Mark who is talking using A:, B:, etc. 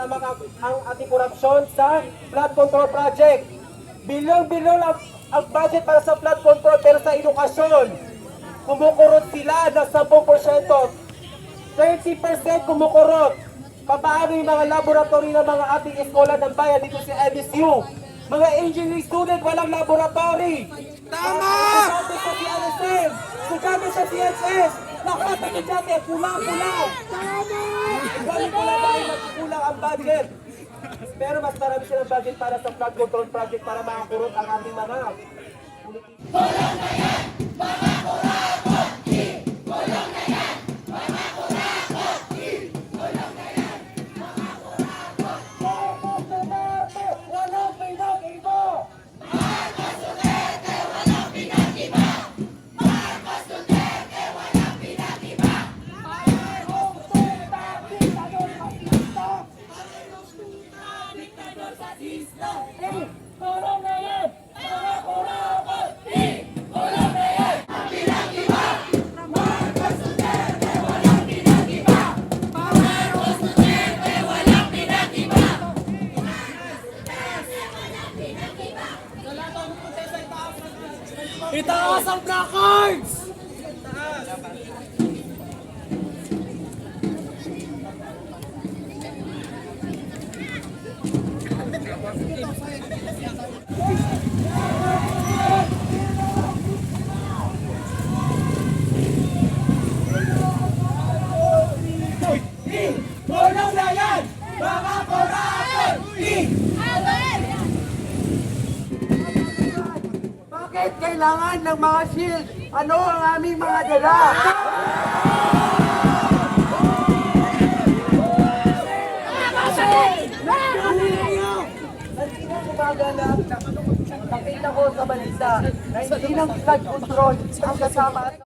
A: ang ating korupsyon sa flood control project. Bilyong-bilyon ang budget para sa flood control, pero sa edukasyon, kumukurot sila ng 10%. 30% kumukurot. Papaano yung mga laboratory ng mga ating eskola ng bayan dito sa MSU? Mga engineering student, walang laboratory.
B: Tama!
A: Estudyante sa CLSM, estudyante sa CSS, lahat ng estudyante, pulang-pula.
B: Tama!
A: Galing ko lang dahil magkukulang ang budget. Pero mas marami silang budget para sa flood control project para makakurot ang ating mga
B: Itaas ang placards!
A: tulong na yan! Mga korapon!
B: Bakit kailangan ng mga shield? Ano ang aming mga dala? Nakita ko sa balita na hindi ng flood control ang kasama